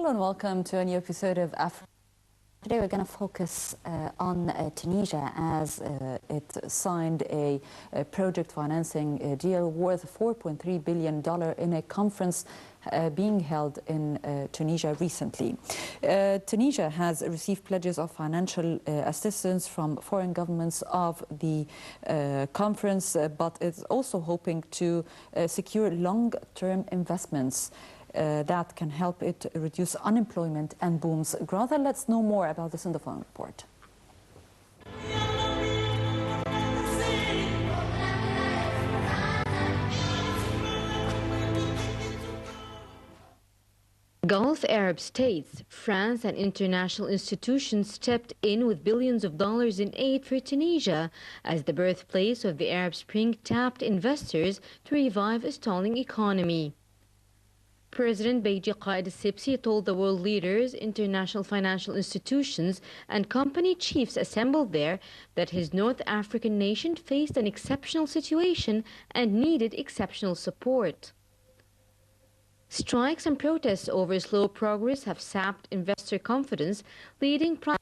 Hello and welcome to a new episode of Africa. Today we're going to focus on Tunisia as it signed a project financing deal worth $4.3 billion in a conference being held in Tunisia recently. Tunisia has received pledges of financial assistance from foreign governments of the conference, but it's also hoping to secure long-term investments that can help it reduce unemployment and booms growth. Let's know more about this in the following report. Gulf Arab states, France and international institutions stepped in with billions of dollars in aid for Tunisia as the birthplace of the Arab Spring tapped investors to revive a stalling economy. President Beji Qaid al-Sibsi told the world leaders, international financial institutions and company chiefs assembled there that his North African nation faced an exceptional situation and needed exceptional support. Strikes and protests over slow progress have sapped investor confidence, leading Prime Minister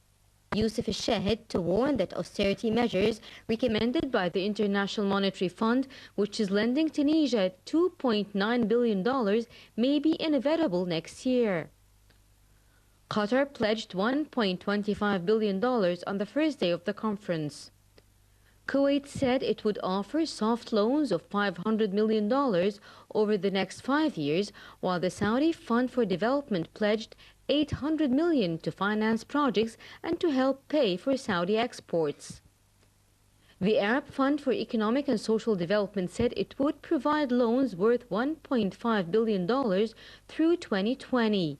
Youssef al-Shahid to warn that austerity measures recommended by the International Monetary Fund, which is lending Tunisia $2.9 billion, may be inevitable next year. Qatar pledged $1.25 billion on the first day of the conference. Kuwait said it would offer soft loans of $500 million over the next 5 years, while the Saudi Fund for Development pledged $800 million to finance projects and to help pay for Saudi exports. The Arab Fund for Economic and Social Development said it would provide loans worth $1.5 billion through 2020.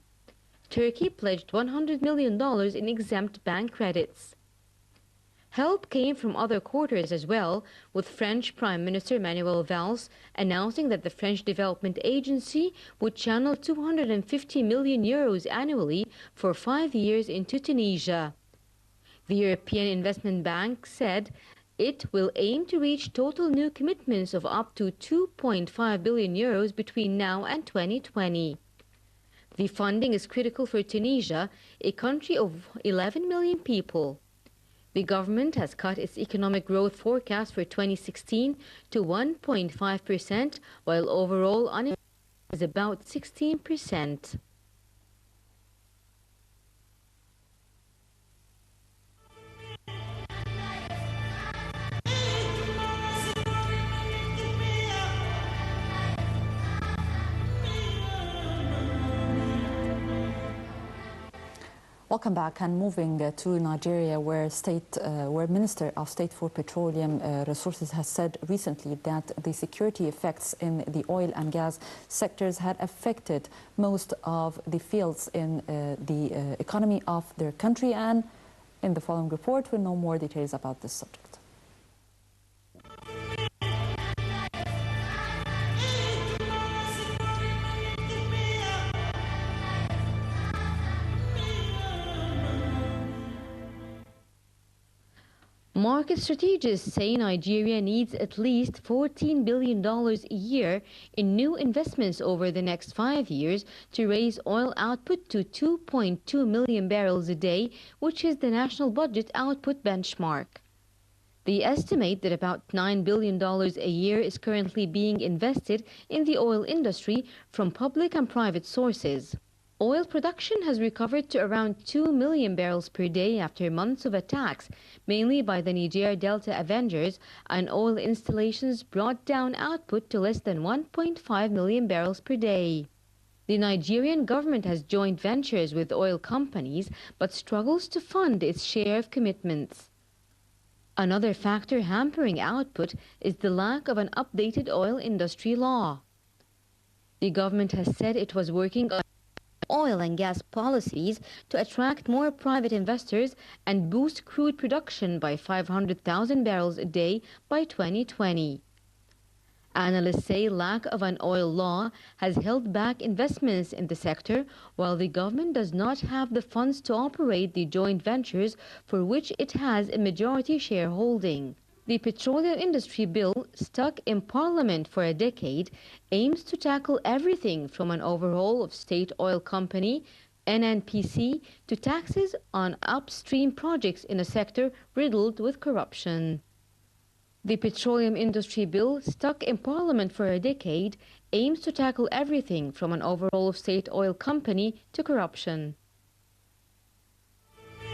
Turkey pledged $100 million in exempt bank credits. Help came from other quarters as well, with French Prime Minister Manuel Valls announcing that the French Development Agency would channel €250 million annually for 5 years into Tunisia. The European Investment Bank said it will aim to reach total new commitments of up to €2.5 billion between now and 2020. The funding is critical for Tunisia, a country of 11 million people. The government has cut its economic growth forecast for 2016 to 1.5%, while overall unemployment is about 16%. Welcome back, and moving to Nigeria, where Minister of State for Petroleum Resources has said recently that the security effects in the oil and gas sectors had affected most of the fields in the economy of their country. And in the following report, we'll know more details about this subject. Market strategists say Nigeria needs at least $14 billion a year in new investments over the next 5 years to raise oil output to 2.2 million barrels a day, which is the national budget output benchmark. They estimate that about $9 billion a year is currently being invested in the oil industry from public and private sources. Oil production has recovered to around 2 million barrels per day after months of attacks, mainly by the Niger Delta Avengers, and oil installations brought down output to less than 1.5 million barrels per day. The Nigerian government has joint ventures with oil companies, but struggles to fund its share of commitments. Another factor hampering output is the lack of an updated oil industry law. The government has said it was working on oil and gas policies to attract more private investors and boost crude production by 500,000 barrels a day by 2020. Analysts say lack of an oil law has held back investments in the sector, while the government does not have the funds to operate the joint ventures for which it has a majority shareholding. The petroleum industry bill, stuck in Parliament for a decade, aims to tackle everything from an overhaul of state oil company, NNPC to taxes on upstream projects in a sector riddled with corruption. The petroleum industry bill, stuck in Parliament for a decade, aims to tackle everything from an overhaul of state oil company to corruption.